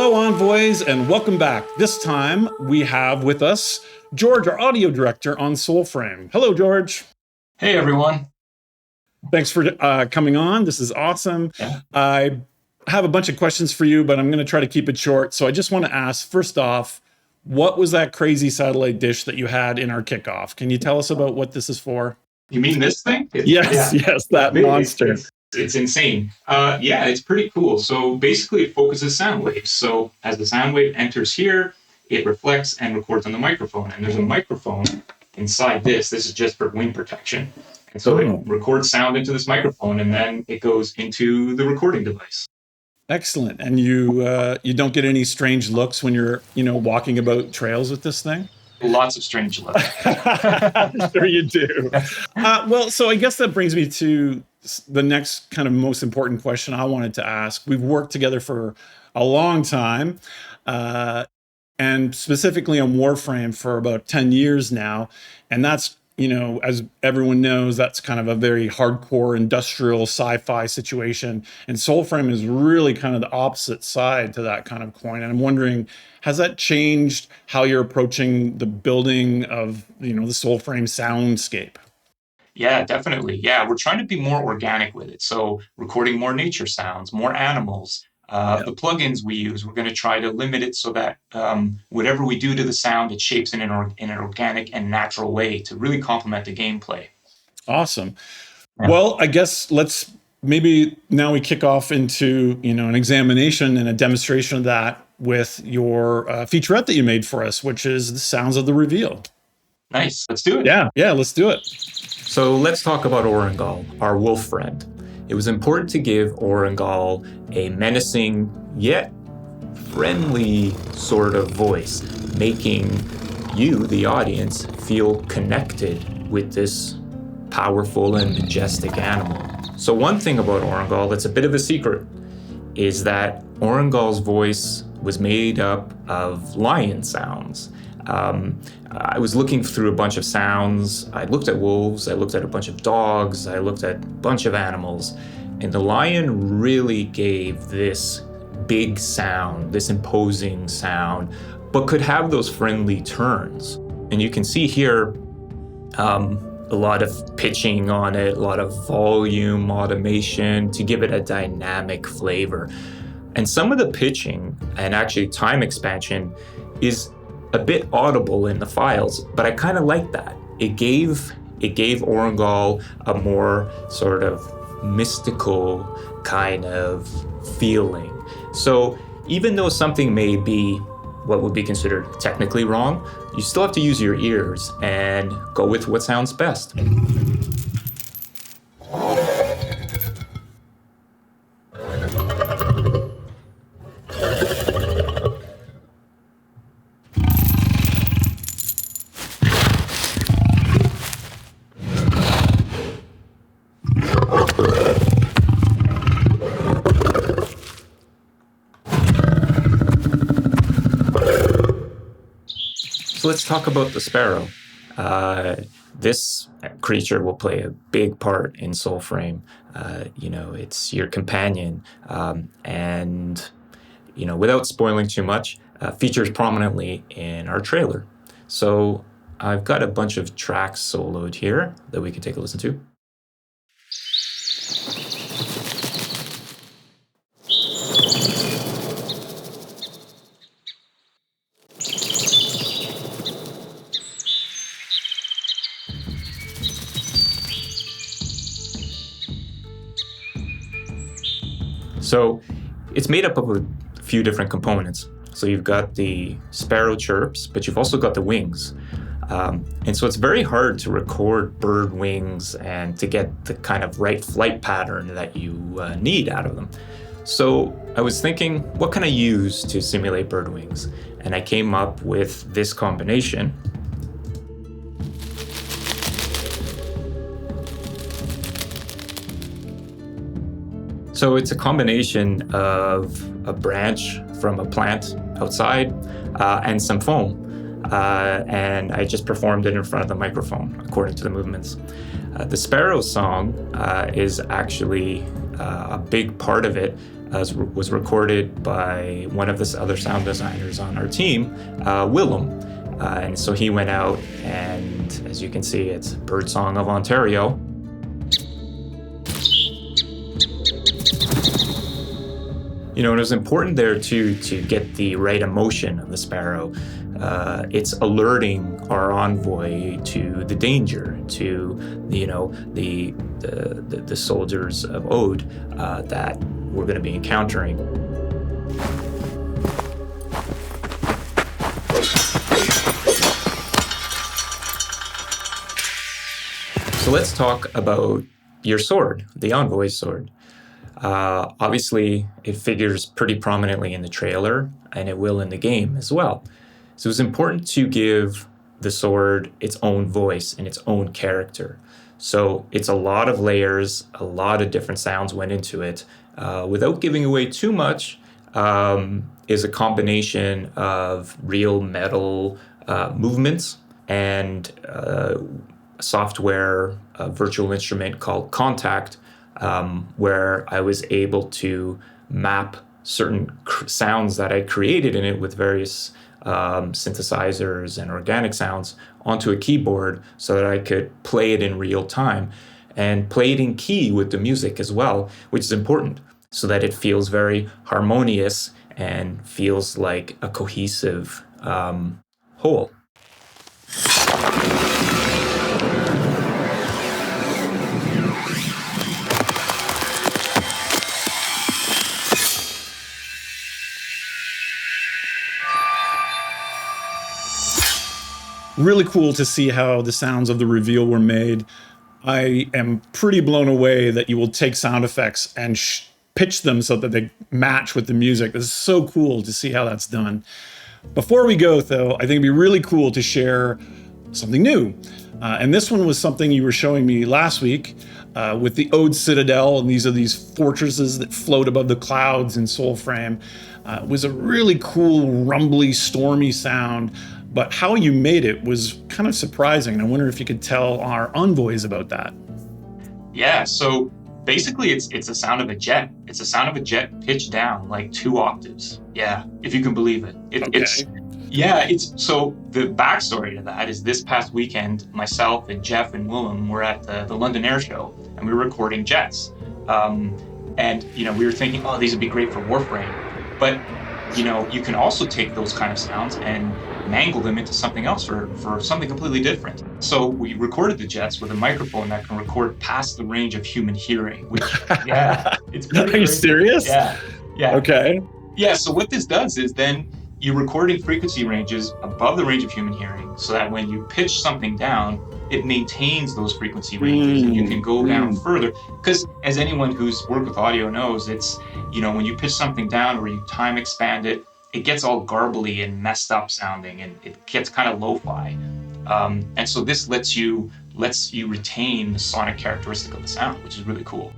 Hello, Envoys, and welcome back. This time we have with us George, our audio director on Soulframe. Hello, George. Hey, everyone. Thanks for coming on. This is awesome. Yeah. I have a bunch of questions for you, but I'm going to try to keep it short. So I just want to ask, first off, what was that crazy satellite dish that you had in our kickoff? Can you tell us about what this is for? You mean this thing? Yes, that monster. It's insane. Yeah, it's pretty cool. So basically it focuses sound waves. So as the sound wave enters here, it reflects and records on the microphone. And there's a microphone inside this. This is just for wind protection. And so it records sound into this microphone, and then it goes into the recording device. Excellent. And you don't get any strange looks when you're, walking about trails with this thing? Lots of strange looks. Sure you do. Well, so I guess that brings me to the next kind of most important question I wanted to ask. We've worked together for a long time, and specifically on Warframe for about 10 years now. And that's, as everyone knows, that's kind of a very hardcore industrial sci-fi situation. And Soulframe is really kind of the opposite side to that kind of coin. And I'm wondering, has that changed how you're approaching the building of, the Soulframe soundscape? Yeah, definitely. Yeah, we're trying to be more organic with it. So recording more nature sounds, more animals. The plugins we use, we're going to try to limit it so that whatever we do to the sound, it shapes in an organic and natural way to really complement the gameplay. Awesome. Yeah. Well, I guess maybe now we kick off into, an examination and a demonstration of that with your featurette that you made for us, which is the Sounds of the Reveal. Nice. Let's do it. Yeah, let's do it. So let's talk about Orengal, our wolf friend. It was important to give Orengal a menacing yet friendly sort of voice, making you, the audience, feel connected with this powerful and majestic animal. So one thing about Orengal that's a bit of a secret is that Orengal's voice was made up of lion sounds. I was looking through a bunch of sounds. I looked at wolves, I looked at a bunch of dogs, I looked at a bunch of animals, and the lion really gave this big sound, this imposing sound, but could have those friendly turns. And you can see here a lot of pitching on it, a lot of volume automation to give it a dynamic flavor. And some of the pitching and actually time expansion is a bit audible in the files, but I kind of like that. It gave Orengal a more sort of mystical kind of feeling. So even though something may be what would be considered technically wrong, you still have to use your ears and go with what sounds best. So let's talk about the sparrow. This creature will play a big part in Soulframe. It's your companion, and without spoiling too much, features prominently in our trailer. So I've got a bunch of tracks soloed here that we can take a listen to. So it's made up of a few different components. So you've got the sparrow chirps, but you've also got the wings. And so it's very hard to record bird wings and to get the kind of right flight pattern that you need out of them. So I was thinking, what can I use to simulate bird wings? And I came up with this combination. So it's a combination of a branch from a plant outside and some foam. And I just performed it in front of the microphone according to the movements. The sparrow song is actually a big part of it was recorded by one of the other sound designers on our team, Willem. And so he went out, and as you can see, it's Birdsong of Ontario. You know, it was important there to get the right emotion of the sparrow. It's alerting our envoy to the danger, to the soldiers of Ode that we're going to be encountering. So let's talk about your sword, the envoy's sword. Obviously, it figures pretty prominently in the trailer, and it will in the game as well. So it's important to give the sword its own voice and its own character. So it's a lot of layers, a lot of different sounds went into it. Without giving away too much, is a combination of real metal movements and software, a virtual instrument called Contact, where I was able to map certain sounds that I created in it with various synthesizers and organic sounds onto a keyboard so that I could play it in real time and play it in key with the music as well, which is important so that it feels very harmonious and feels like a cohesive whole. Really cool to see how the sounds of the reveal were made. I am pretty blown away that you will take sound effects and pitch them so that they match with the music. This is so cool to see how that's done. Before we go, though, I think it'd be really cool to share something new. And this one was something you were showing me last week with the Ode Citadel, and these are these fortresses that float above the clouds in Soulframe. It was a really cool, rumbly, stormy sound. But how you made it was kind of surprising. I wonder if you could tell our envoys about that. Yeah, so basically it's the sound of a jet. It's the sound of a jet pitched down like 2 octaves. Yeah, if you can believe it. It's so the backstory to that is this past weekend, myself and Jeff and Willem were at the London Air Show, and we were recording jets. And we were thinking, oh, these would be great for Warframe. But you can also take those kind of sounds and mangle them into something else for something completely different. So we recorded the jets with a microphone that can record past the range of human hearing, which, yeah, it's pretty Are you crazy. serious? Yeah. Okay. Yeah, so what this does is then you're recording frequency ranges above the range of human hearing so that when you pitch something down, it maintains those frequency ranges and you can go down further. Because as anyone who's worked with audio knows, it's, when you pitch something down or you time expand it, it gets all garbly and messed up sounding and it gets kind of lo-fi. And so this lets you retain the sonic characteristic of the sound, which is really cool.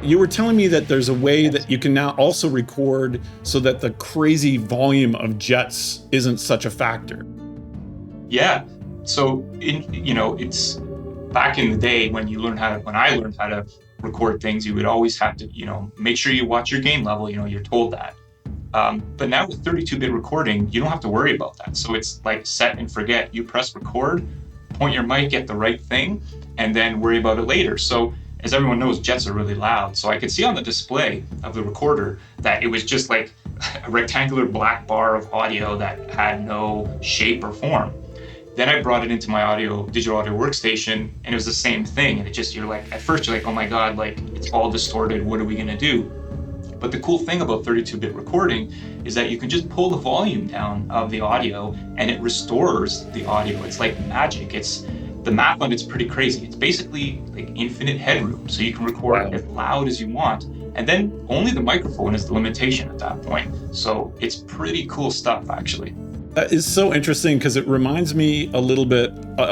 You were telling me that there's a way that you can now also record so that the crazy volume of jets isn't such a factor. Yeah. So it's back in the day when I learned how to record things, you would always have to, make sure you watch your gain level, you're told that. But now with 32-bit recording, you don't have to worry about that. So it's like set and forget. You press record, point your mic at the right thing, and then worry about it later. So as everyone knows, jets are really loud. So I could see on the display of the recorder that it was just like a rectangular black bar of audio that had no shape or form. Then I brought it into my digital audio workstation, and it was the same thing. And at first you're like, oh my God, like it's all distorted. What are we gonna do? But the cool thing about 32-bit recording is that you can just pull the volume down of the audio and it restores the audio. It's like magic. The math on it's pretty crazy. It's basically like infinite headroom. So you can record as loud as you want. And then only the microphone is the limitation at that point. So it's pretty cool stuff, actually. Is so interesting because it reminds me a little bit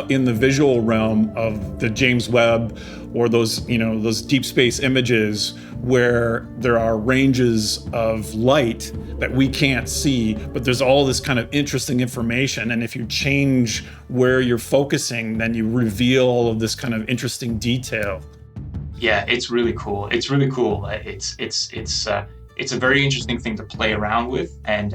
in the visual realm of the James Webb or those, those deep space images where there are ranges of light that we can't see, but there's all this kind of interesting information. And if you change where you're focusing, then you reveal all of this kind of interesting detail. Yeah, it's really cool. It's really cool. It's a very interesting thing to play around with, and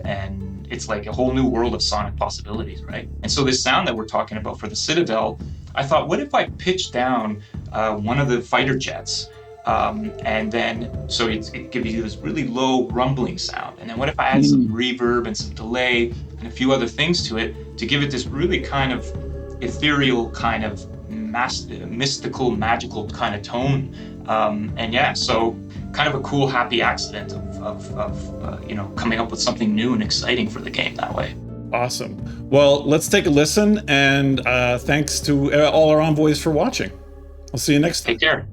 it's like a whole new world of sonic possibilities, right? And so this sound that we're talking about for the Citadel, I thought, what if I pitched down one of the fighter jets, and then so it gives you this really low rumbling sound, and then what if I add some reverb and some delay and a few other things to it to give it this really kind of ethereal, kind of mystical, magical kind of tone, and yeah, so kind of a cool, happy accident of coming up with something new and exciting for the game that way. Awesome. Well, let's take a listen, and thanks to all our envoys for watching. I'll see you next time. Take care.